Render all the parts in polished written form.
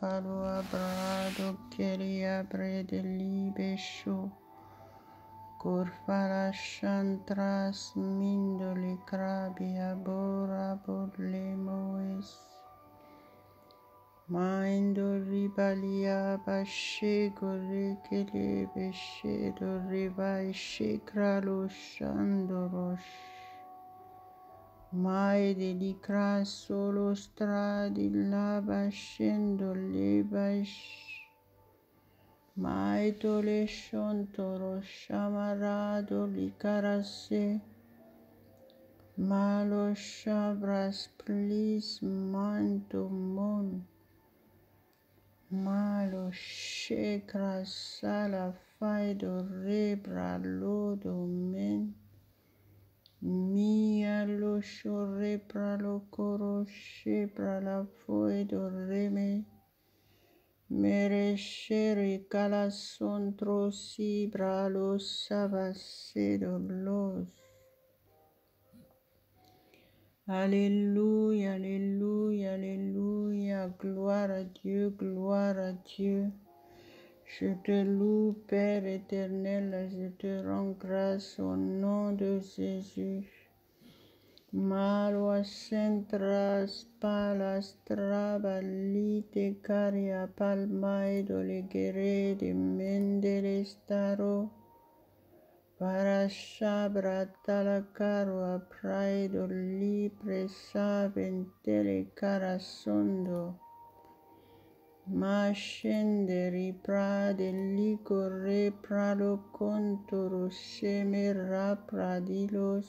Palua brado kelia bredeli besho. Corfala chantras mindoli crabia bora bodle moes. Maindo ribalia bashe gore kele beshe do ribai shekralo shandorosh. Mai delicra solo stradi la bascendo le bash. Mai tole shontoro shamarado li carasse. Malo shabras plis manto mon. Malo shekra sala faido rebra lodo men. Mia lo shore pra lo coro pra la foe do reme. Mere shere cala sontro si bra lo sabacedo los. Alléluia, alléluia, alléluia, gloire à Dieu, gloire à Dieu. Je te loue, Père éternel, je te rends grâce au nom de Jésus. Malwa centras palas trabalite caria palmai dolegere de mendelestaro. Para shabra talacaro a praido libre saventele carasondo. Ma scenderi prade licore prado contoro semera pradilos.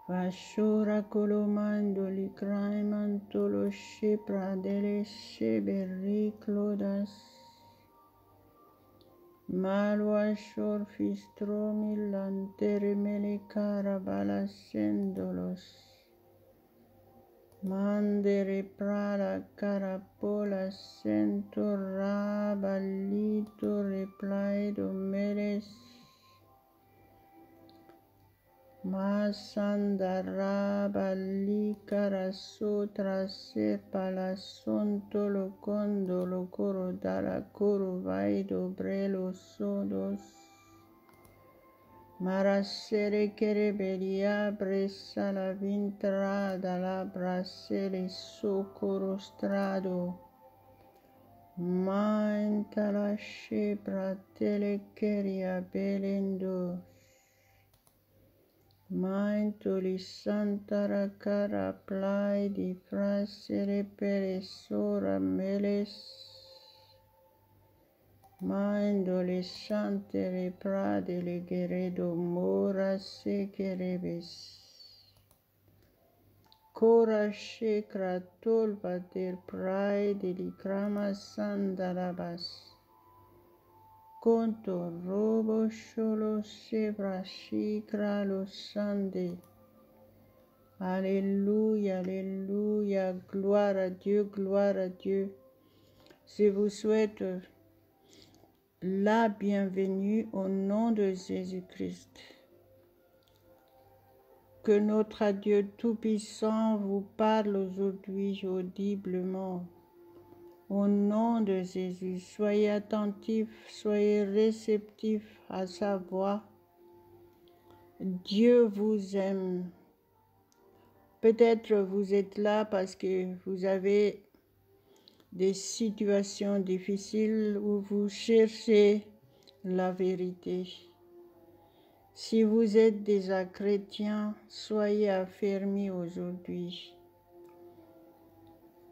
Vashura colomando li craimantolo shepra delle sheberi clodas. Malwa shor fistromi lantere mele carabala sendolos. Mandere prada carapola sento rabalito replaido meles. Masandara li carasotra sepa la sonto lo condo lo coro dalla coro vaido brelo sodos. Marasere che rebelia bressa la vintra dalla brasele socorro strado. Manta la shebra telecheria belendo. Maintoli santara cara plai di frasere per sora meles. Maindoli santere prade le geredo mora sekerebes. Cora shekra tolva der pride li crama sandalabas. Conto robo solo sebra shikra lo sande. Alléluia, alléluia, gloire à Dieu, gloire à Dieu. Je vous souhaite la bienvenue au nom de Jésus-Christ. Que notre Dieu Tout-Puissant vous parle aujourd'hui audiblement. Au nom de Jésus, soyez attentifs, soyez réceptifs à sa voix. Dieu vous aime. Peut-être vous êtes là parce que vous avez des situations difficiles où vous cherchez la vérité. Si vous êtes déjà chrétien, soyez affermis aujourd'hui.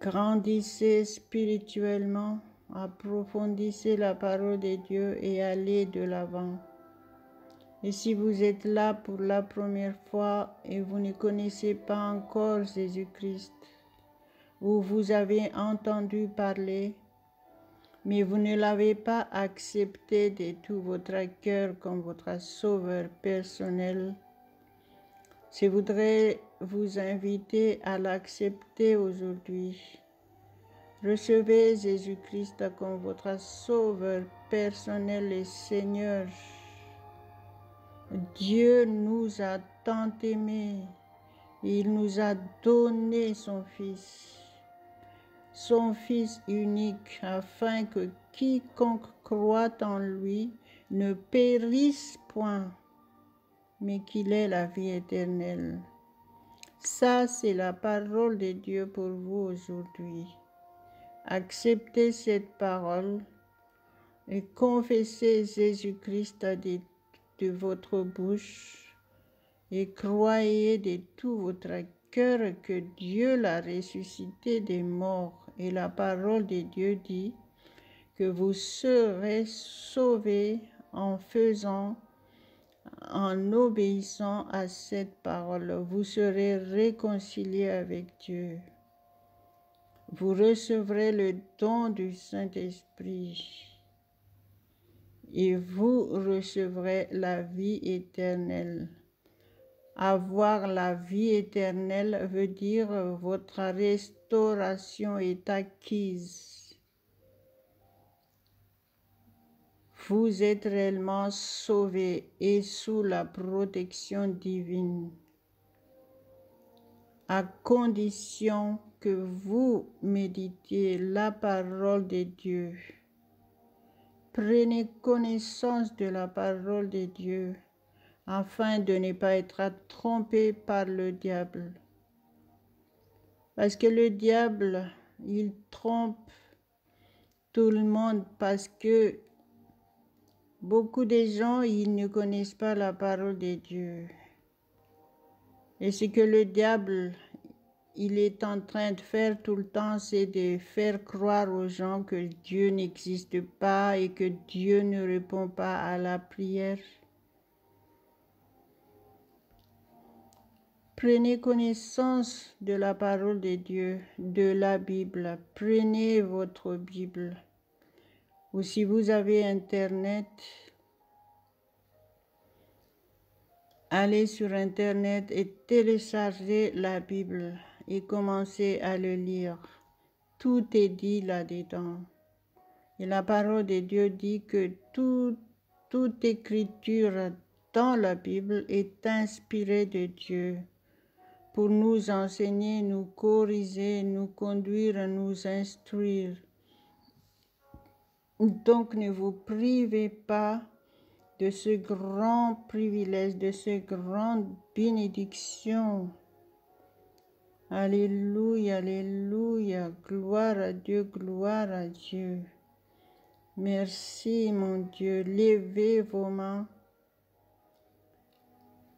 Grandissez spirituellement, approfondissez la parole de Dieu et allez de l'avant. Et si vous êtes là pour la première fois et vous ne connaissez pas encore Jésus-Christ, ou vous avez entendu parler, mais vous ne l'avez pas accepté de tout votre cœur comme votre sauveur personnel, je voudrais vous inviter à l'accepter aujourd'hui. Recevez Jésus-Christ comme votre sauveur personnel et Seigneur. Dieu nous a tant aimés Il nous a donné son Fils unique, afin que quiconque croit en lui ne périsse point, mais qu'il ait la vie éternelle. Ça, c'est la parole de Dieu pour vous aujourd'hui. Acceptez cette parole et confessez Jésus-Christ de votre bouche et croyez de tout votre cœur que Dieu l'a ressuscité des morts. Et la parole de Dieu dit que vous serez sauvés en obéissant à cette parole. Vous serez réconciliés avec Dieu. Vous recevrez le don du Saint-Esprit et vous recevrez la vie éternelle. Avoir la vie éternelle veut dire votre restauration est acquise. Vous êtes réellement sauvés et sous la protection divine, à condition que vous méditiez la parole de Dieu. Prenez connaissance de la parole de Dieu, afin de ne pas être trompé par le diable. Parce que le diable, il trompe tout le monde parce que beaucoup de gens, ils ne connaissent pas la parole de Dieu. Et ce que le diable, il est en train de faire tout le temps, c'est de faire croire aux gens que Dieu n'existe pas et que Dieu ne répond pas à la prière. Prenez connaissance de la parole de Dieu, de la Bible. Prenez votre Bible. Ou si vous avez Internet, allez sur Internet et téléchargez la Bible et commencez à le lire. Tout est dit là-dedans. Et la parole de Dieu dit que toute écriture dans la Bible est inspirée de Dieu pour nous enseigner, nous corriger, nous conduire, nous instruire. Donc ne vous privez pas de ce grand privilège, de cette grande bénédiction. Alléluia, alléluia, gloire à Dieu, gloire à Dieu. Merci mon Dieu, levez vos mains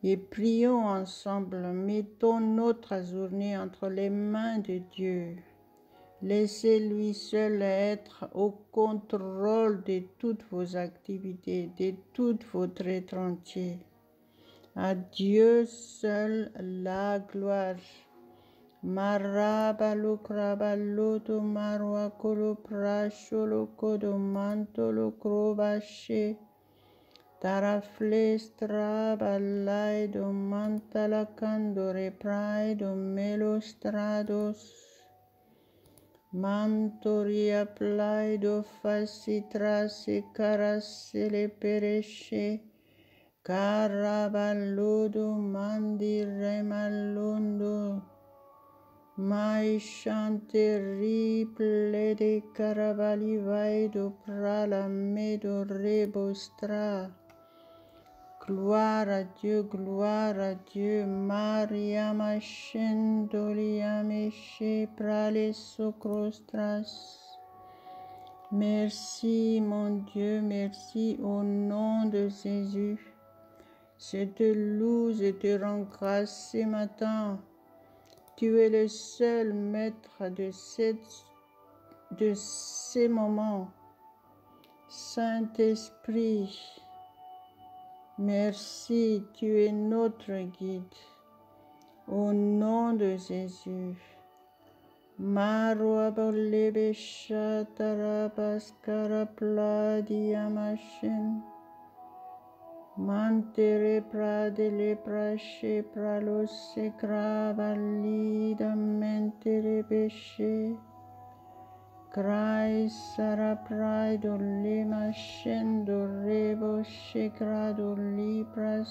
et prions ensemble. Mettons notre journée entre les mains de Dieu. Laissez-lui seul être au contrôle de toutes vos activités, de toute votre être entier. À Dieu seul la gloire. Marabalo krabaloto marwa kolo prasholo kodo mantolo krobache. Taraflestra balai do mantala candore praido melostrados. Mantoria plaido facitra se carasse le peresce. Caraballudo mandi remallundo. Mai chante riple de caravali vaido prala medo rebostra. Gloire à Dieu, Maria Machendolia Meche prale socrostras. Merci mon Dieu, merci au nom de Jésus. Je te loue, je te rends grâce ce matin. Tu es le seul maître de ces moments. Saint-Esprit, merci, tu es notre guide. Au nom de Jésus. Marwa bolebe shatara baskara pladia machin. Mantere pradele prache pralos secra valida mentere pesce. Crai sara praido lima scendo rebo secrado libras.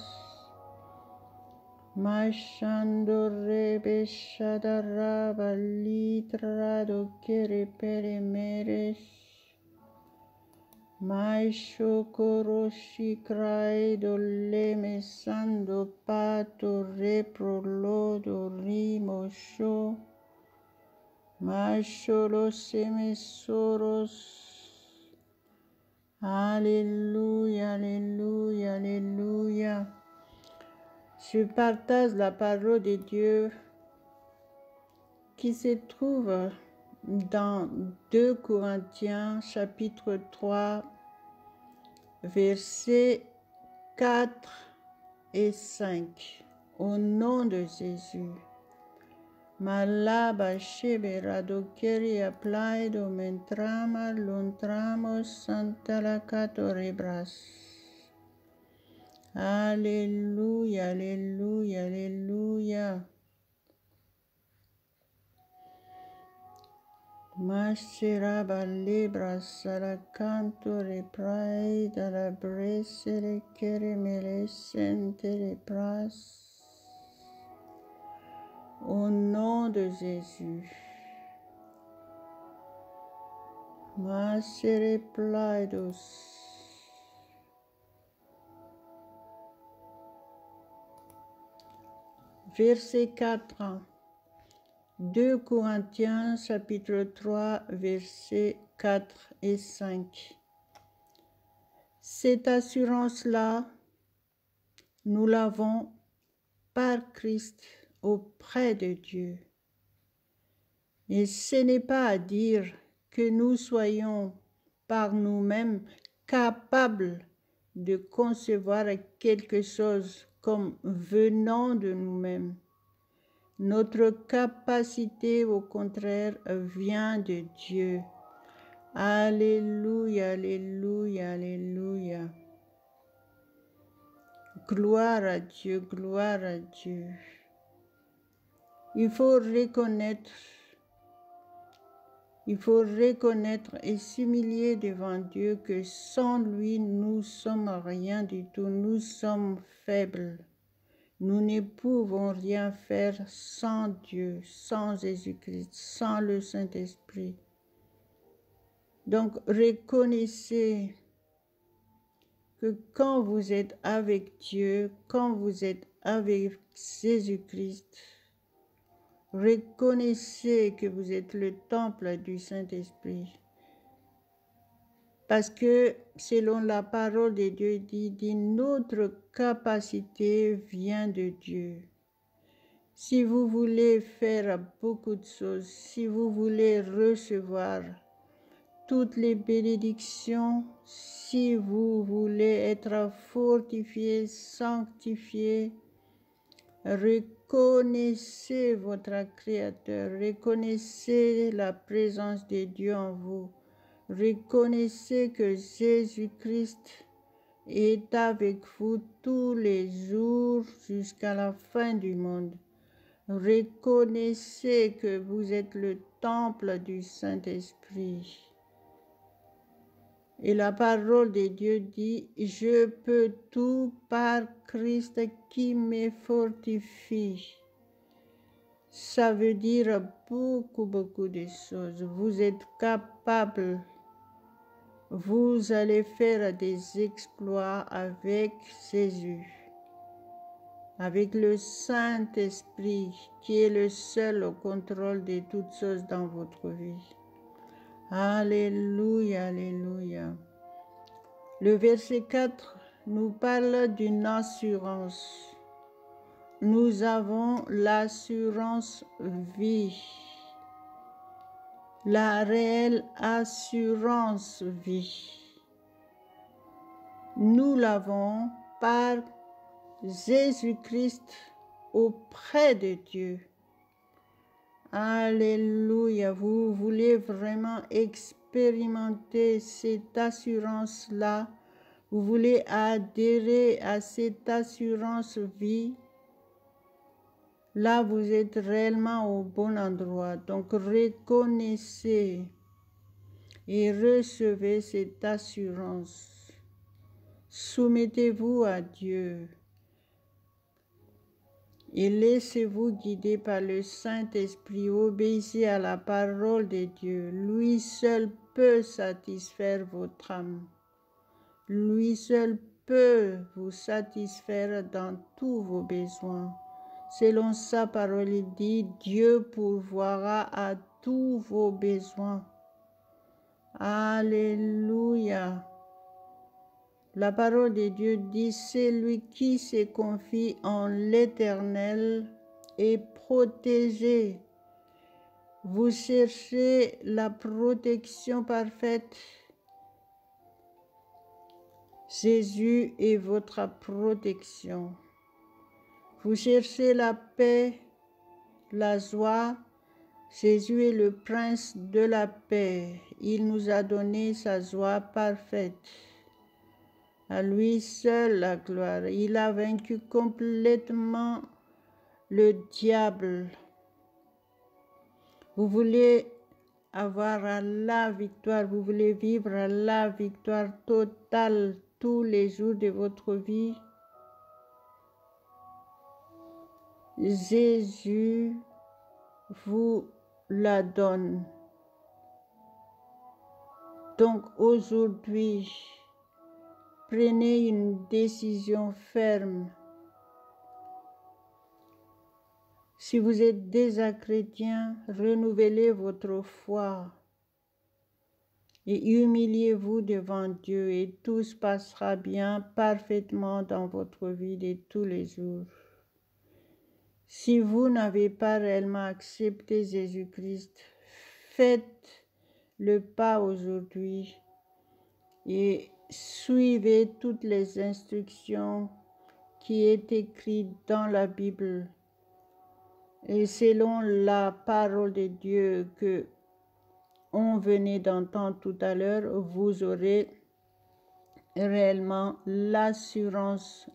Mashandore beshadara balitra dokere pere meresh. Maishokoroshi krai dole mesando pato reprolodo rimosho. Masholo semesoros. Alléluia, alléluia, alléluia. Je partage la parole de Dieu qui se trouve dans 2 Corinthiens chapitre 3 versets 4 et 5. Au nom de Jésus. Malaba shebera dokeri aplaido mentrama luntramos santalakato rebras. Alléluia, alléluia, alléluia. Masheraba libra saracanto reprai dalla bresere kere melesente repras. Au nom de Jésus. Masere plaidos. Verset 4. 2 Corinthiens chapitre 3 versets 4 et 5. Cette assurance-là, nous l'avons par Christ auprès de Dieu. Et ce n'est pas à dire que nous soyons par nous-mêmes capables de concevoir quelque chose comme venant de nous-mêmes. Notre capacité, au contraire, vient de Dieu. Alléluia, alléluia, alléluia. Gloire à Dieu, gloire à Dieu. Il faut reconnaître et s'humilier devant Dieu que sans lui, nous sommes rien du tout. Nous sommes faibles. Nous ne pouvons rien faire sans Dieu, sans Jésus-Christ, sans le Saint-Esprit. Donc, reconnaissez que quand vous êtes avec Dieu, quand vous êtes avec Jésus-Christ, reconnaissez que vous êtes le temple du Saint-Esprit. Parce que, selon la parole de Dieu, dit notre capacité vient de Dieu. Si vous voulez faire beaucoup de choses, si vous voulez recevoir toutes les bénédictions, si vous voulez être fortifié, sanctifié, reconnaissez votre Créateur, reconnaissez la présence de Dieu en vous. Reconnaissez que Jésus-Christ est avec vous tous les jours jusqu'à la fin du monde. Reconnaissez que vous êtes le temple du Saint-Esprit. Et la parole de Dieu dit, je peux tout par Christ qui me fortifie. Ça veut dire beaucoup de choses. Vous êtes capable. Vous allez faire des exploits avec Jésus, avec le Saint-Esprit qui est le seul au contrôle de toutes choses dans votre vie. Alléluia, alléluia. Le verset 4 nous parle d'une assurance. Nous avons l'assurance vie. La réelle assurance vie. Nous l'avons par Jésus-Christ auprès de Dieu. Alléluia. Vous voulez vraiment expérimenter cette assurance-là. Vous voulez adhérer à cette assurance vie. Là, vous êtes réellement au bon endroit. Donc, reconnaissez et recevez cette assurance. Soumettez-vous à Dieu. et laissez-vous guider par le Saint-Esprit. Obéissez à la parole de Dieu. Lui seul peut satisfaire votre âme. Lui seul peut vous satisfaire dans tous vos besoins. Selon sa parole, il dit, Dieu pourvoira à tous vos besoins. Alléluia. La parole de Dieu dit, celui qui se confie en l'Éternel est protégé. Vous cherchez la protection parfaite. Jésus est votre protection. Vous cherchez la paix, la joie. Jésus est le prince de la paix. Il nous a donné sa joie parfaite. À lui seul la gloire. Il a vaincu complètement le diable. Vous voulez avoir la victoire, vous voulez vivre la victoire totale tous les jours de votre vie. Jésus vous la donne. Donc aujourd'hui, prenez une décision ferme. Si vous êtes déjà chrétien, renouvelez votre foi et humiliez-vous devant Dieu et tout se passera bien parfaitement dans votre vie de tous les jours. Si vous n'avez pas réellement accepté Jésus-Christ, faites le pas aujourd'hui et suivez toutes les instructions qui est écrites dans la Bible. Et selon la parole de Dieu que on venait d'entendre tout à l'heure, vous aurez réellement l'assurance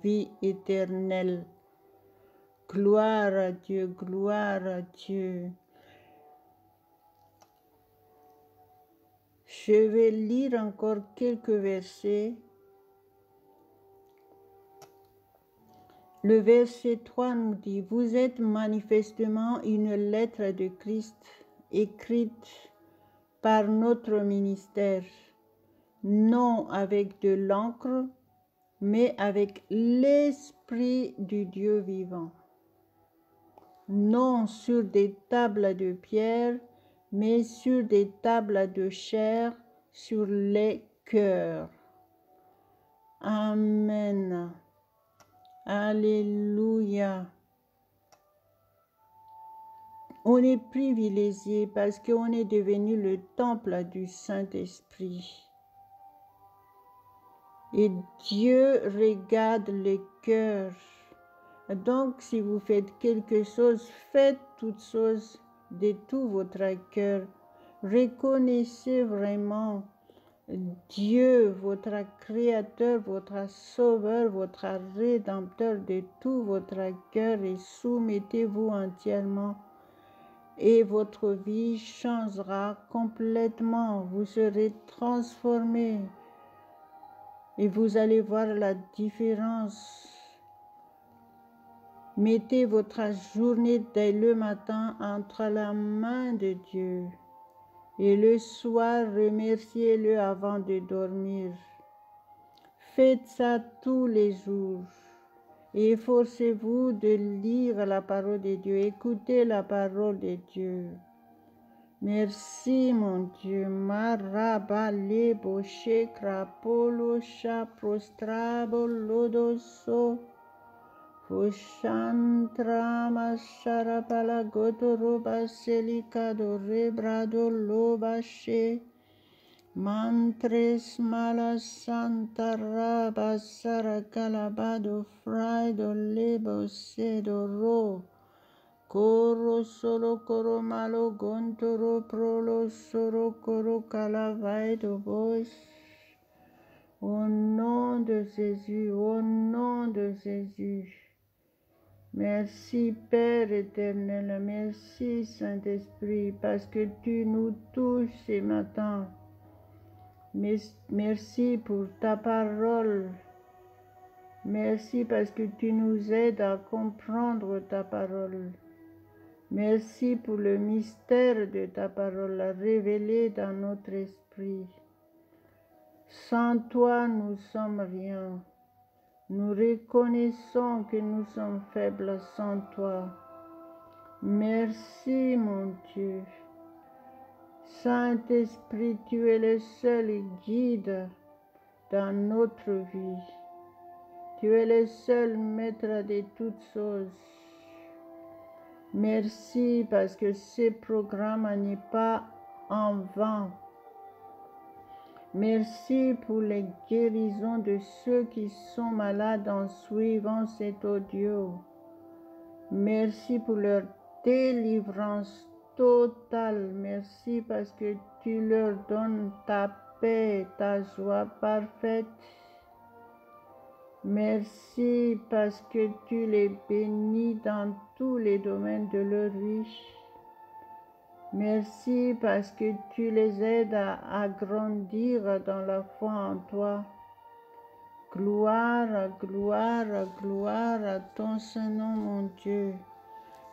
vie éternelle. Gloire à Dieu, gloire à Dieu. Je vais lire encore quelques versets. Le verset 3 nous dit, « Vous êtes manifestement une lettre de Christ écrite par notre ministère, non avec de l'encre, mais avec l'Esprit du Dieu vivant. Non sur des tables de pierre, mais sur des tables de chair, sur les cœurs. » Amen. Alléluia. On est privilégié parce qu'on est devenu le temple du Saint-Esprit. Et Dieu regarde le cœur. Donc, si vous faites quelque chose, faites toute chose de tout votre cœur. Reconnaissez vraiment Dieu, votre Créateur, votre Sauveur, votre Rédempteur de tout votre cœur et soumettez-vous entièrement. Et votre vie changera complètement. Vous serez transformé et vous allez voir la différence. Mettez votre journée dès le matin entre la main de Dieu et le soir, remerciez-le avant de dormir. Faites ça tous les jours et efforcez-vous de lire la parole de Dieu. Écoutez la parole de Dieu. Merci mon Dieu. Marabale boshe krapolo sha prostrabo lodoso. Fushantra masharapala gotoroba selikado rebrado lobashe. Mantres malas santa raba sarakalabado fraido lebo sedo ro. Coro solo coro malo gontoro prolo soro coro calavaido bois. Au nom de Jésus, au nom de Jésus. Merci Père éternel, merci Saint-Esprit parce que tu nous touches ce matin. Merci pour ta parole Merci parce que tu nous aides à comprendre ta parole. Merci pour le mystère de ta parole révélé dans notre esprit. Sans toi, nous sommes rien. Nous reconnaissons que nous sommes faibles sans toi. Merci, mon Dieu. Saint-Esprit, tu es le seul guide dans notre vie. Tu es le seul maître de toutes choses. Merci parce que ce programme n'est pas en vain. Merci pour les guérisons de ceux qui sont malades en suivant cet audio. Merci pour leur délivrance totale. Merci parce que tu leur donnes ta paix, ta joie parfaite. Merci parce que tu les bénis dans tous les domaines de leur vie. Merci parce que tu les aides à grandir dans la foi en toi. Gloire, gloire, gloire à ton Saint-Nom, mon Dieu.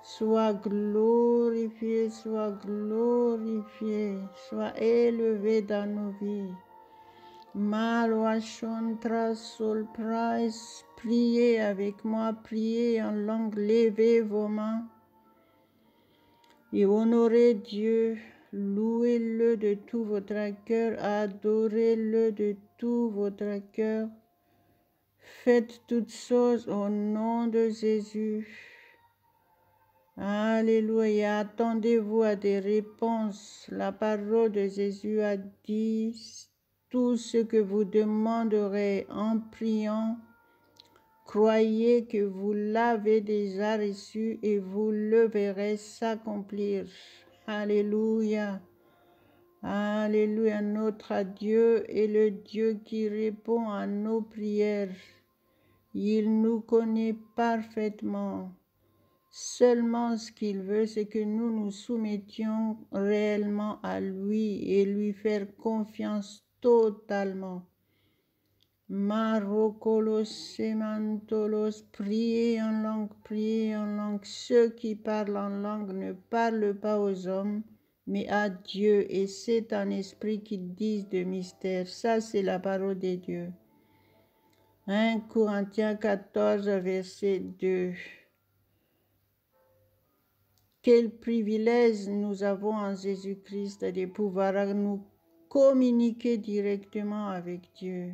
Sois glorifié, sois glorifié, sois élevé dans nos vies. Malwashontra Solprise, priez avec moi, priez en langue, levez vos mains et honorez Dieu, louez-le de tout votre cœur, adorez-le de tout votre cœur. Faites toutes choses au nom de Jésus. Alléluia. Attendez-vous à des réponses. La parole de Jésus a dit, tout ce que vous demanderez en priant, croyez que vous l'avez déjà reçu et vous le verrez s'accomplir. Alléluia. Alléluia. Notre Dieu est le Dieu qui répond à nos prières. Il nous connaît parfaitement. Seulement ce qu'il veut, c'est que nous nous soumettions réellement à lui et lui faire confiance totalement. Marokolos, semantolos, priez en langue, priez en langue. Ceux qui parlent en langue ne parlent pas aux hommes, mais à Dieu. Et c'est un esprit qui dit de mystère. Ça, c'est la parole de Dieu. 1 Corinthiens 14, verset 2. Quel privilège nous avons en Jésus-Christ de pouvoir nous communiquer directement avec Dieu.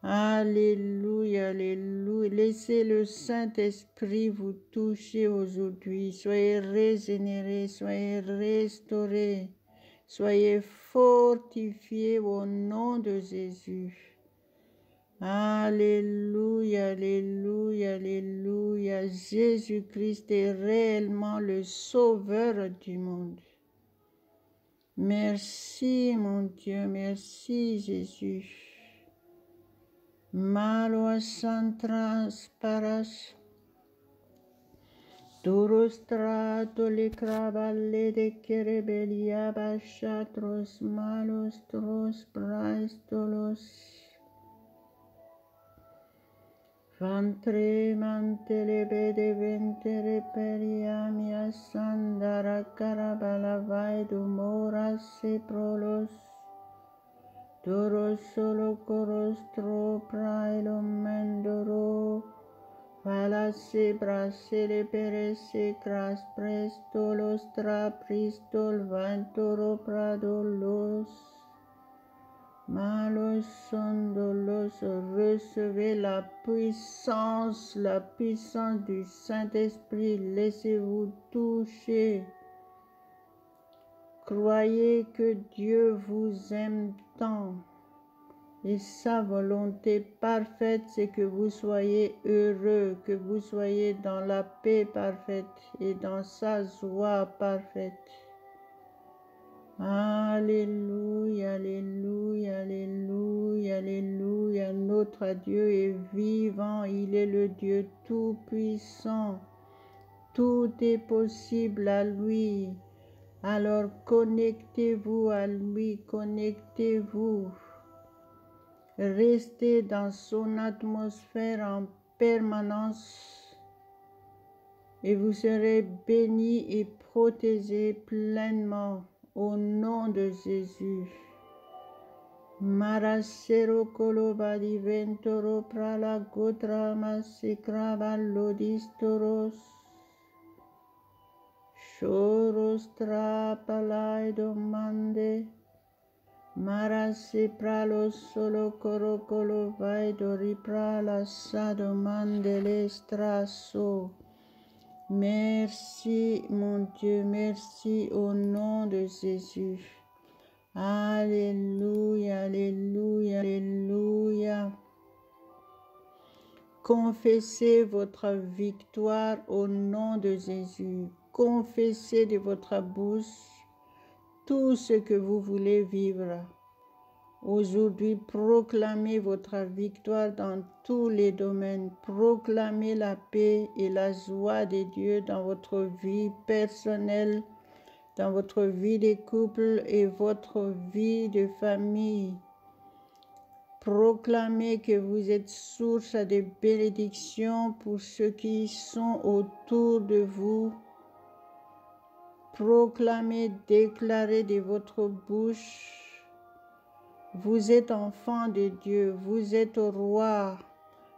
Alléluia, alléluia. Laissez le Saint-Esprit vous toucher aujourd'hui. Soyez régénérés, soyez restaurés, soyez fortifiés au nom de Jésus. Alléluia, alléluia, alléluia. Jésus-Christ est réellement le sauveur du monde. Merci mon Dieu, merci Jésus. Malo santras paras. Dorostrato le cravalle de kerebelia bashatros malos tros praistolos. Ventre mantelebe de ventere periamia sandara carabala vai dumoras se prolos. Doros solo corostro praelo mendoro. Falase brasele perese cras prestolos tra pristol vantoro pradolos. Malos sont dolos, recevez la puissance du Saint-Esprit, laissez-vous toucher. Croyez que Dieu vous aime tant et sa volonté parfaite, c'est que vous soyez heureux, que vous soyez dans la paix parfaite et dans sa joie parfaite. Alléluia, alléluia, alléluia, alléluia. Notre Dieu est vivant, il est le Dieu tout-puissant. Tout est possible à lui. Alors connectez-vous à lui, connectez-vous. Restez dans son atmosphère en permanence et vous serez bénis et protégés pleinement au nom de Jésus. Marasero kolobadi ventoro prala gotra masikra lodistoros. Choros trapalai domande. Marase pralo solo coro colo vai dori prala sado mandele strasso. Merci mon Dieu, merci au nom de Jésus. Alléluia, alléluia, alléluia. Confessez votre victoire au nom de Jésus. Confessez de votre bouche tout ce que vous voulez vivre. Aujourd'hui, proclamez votre victoire dans tous les domaines. Proclamez la paix et la joie de Dieu dans votre vie personnelle, dans votre vie de couple et votre vie de famille. Proclamez que vous êtes source de bénédictions pour ceux qui sont autour de vous. Proclamez, déclarez de votre bouche. Vous êtes enfant de Dieu, vous êtes roi.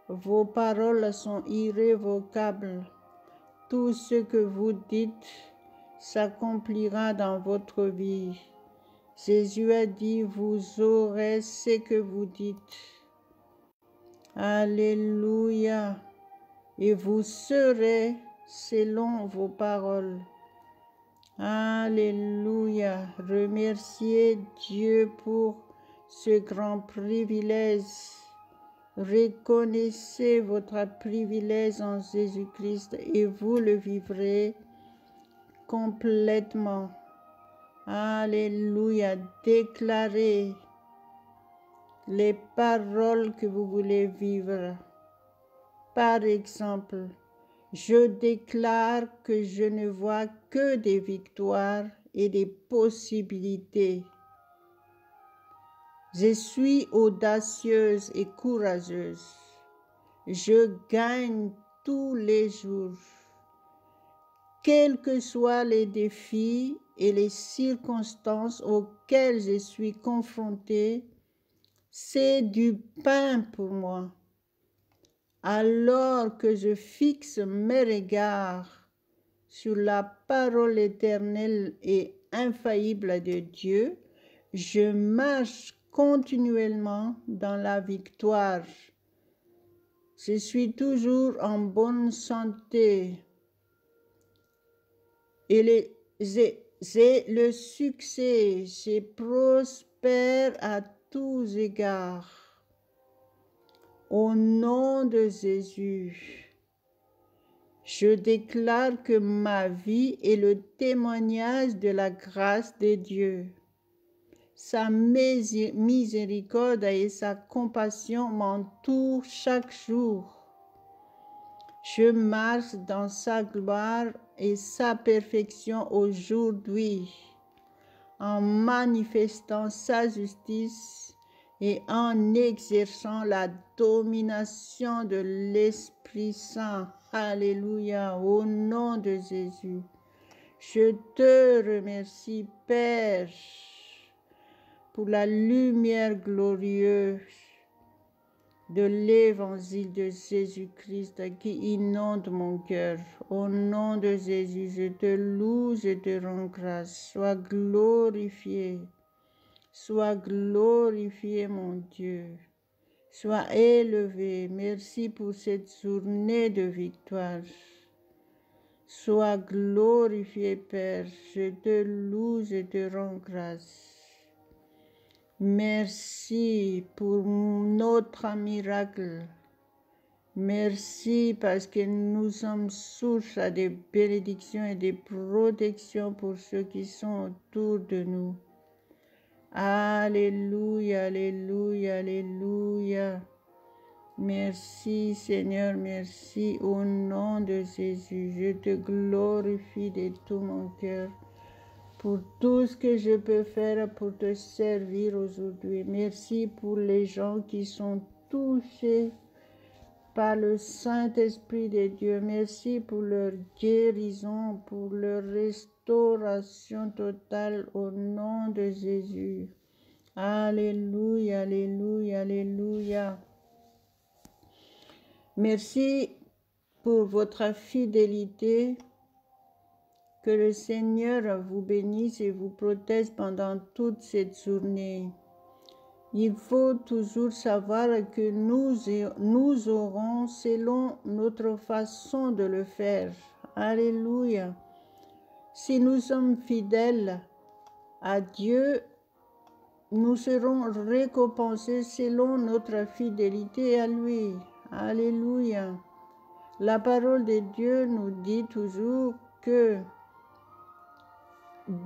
Vos paroles sont irrévocables. Tout ce que vous dites s'accomplira dans votre vie. Jésus a dit, vous aurez ce que vous dites. Alléluia. Et vous serez selon vos paroles. Alléluia. Remerciez Dieu pour ce grand privilège. Reconnaissez votre privilège en Jésus-Christ et vous le vivrez complètement. Alléluia. Déclarez les paroles que vous voulez vivre. Par exemple, je déclare que je ne vois que des victoires et des possibilités. Je suis audacieuse et courageuse. Je gagne tous les jours. Quels que soient les défis et les circonstances auxquelles je suis confrontée, c'est du pain pour moi. Alors que je fixe mes regards sur la parole éternelle et infaillible de Dieu, je marche continuellement dans la victoire. Je suis toujours en bonne santé et j'ai le succès, je prospère à tous égards. Au nom de Jésus, je déclare que ma vie est le témoignage de la grâce de Dieu. Sa miséricorde et sa compassion m'entourent chaque jour. Je marche dans sa gloire et sa perfection aujourd'hui, en manifestant sa justice et en exerçant la domination de l'Esprit Saint. Alléluia, au nom de Jésus. Je te remercie, Père, pour la lumière glorieuse de l'évangile de Jésus-Christ qui inonde mon cœur. Au nom de Jésus, je te loue, je te rends grâce. Sois glorifié. Sois glorifié, mon Dieu. Sois élevé. Merci pour cette journée de victoire. Sois glorifié, Père. Je te loue, je te rends grâce. Merci pour notre miracle. Merci parce que nous sommes source à des bénédictions et des protections pour ceux qui sont autour de nous. Alléluia, alléluia, alléluia. Merci Seigneur, merci au nom de Jésus. Je te glorifie de tout mon cœur. pour tout ce que je peux faire pour te servir aujourd'hui. Merci pour les gens qui sont touchés par le Saint-Esprit de Dieu. Merci pour leur guérison, pour leur restauration totale au nom de Jésus. Alléluia, alléluia, alléluia. Merci pour votre fidélité. Que le Seigneur vous bénisse et vous protège pendant toute cette journée. Il faut toujours savoir que nous aurons selon notre façon de le faire. Alléluia. Si nous sommes fidèles à Dieu, nous serons récompensés selon notre fidélité à lui. Alléluia. La parole de Dieu nous dit toujours que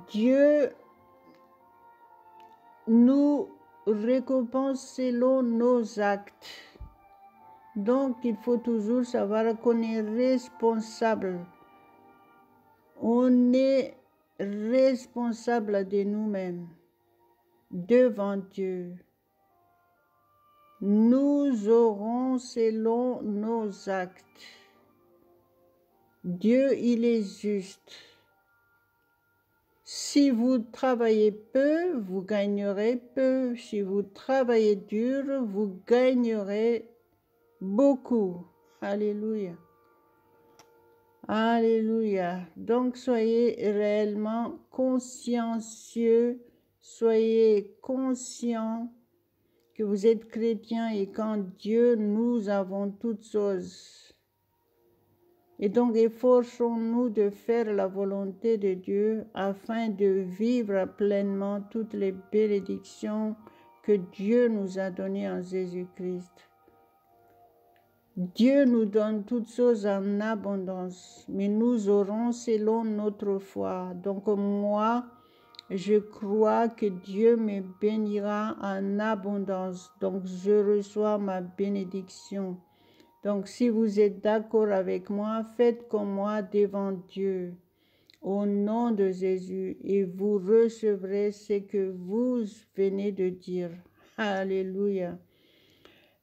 Dieu nous récompense selon nos actes. Donc, il faut toujours savoir qu'on est responsable. On est responsable de nous-mêmes devant Dieu. Nous aurons selon nos actes. Dieu, il est juste. Si vous travaillez peu, vous gagnerez peu. Si vous travaillez dur, vous gagnerez beaucoup. Alléluia. Alléluia. Donc, soyez réellement consciencieux, soyez conscients que vous êtes chrétiens et qu'en Dieu, nous avons toutes choses. Et donc, efforçons-nous de faire la volonté de Dieu afin de vivre pleinement toutes les bénédictions que Dieu nous a données en Jésus-Christ. Dieu nous donne toutes choses en abondance, mais nous aurons selon notre foi. Donc moi, je crois que Dieu me bénira en abondance. Donc je reçois ma bénédiction. Donc, si vous êtes d'accord avec moi, faites comme moi devant Dieu, au nom de Jésus, et vous recevrez ce que vous venez de dire. Alléluia.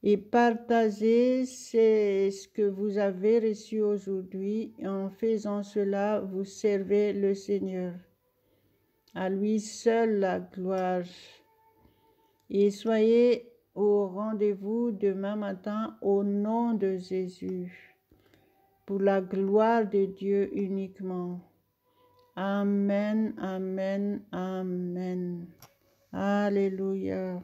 Et partagez ce que vous avez reçu aujourd'hui. En faisant cela, vous servez le Seigneur. À lui seul la gloire. Et soyez au rendez-vous demain matin au nom de Jésus, pour la gloire de Dieu uniquement. Amen, amen, amen. Alléluia.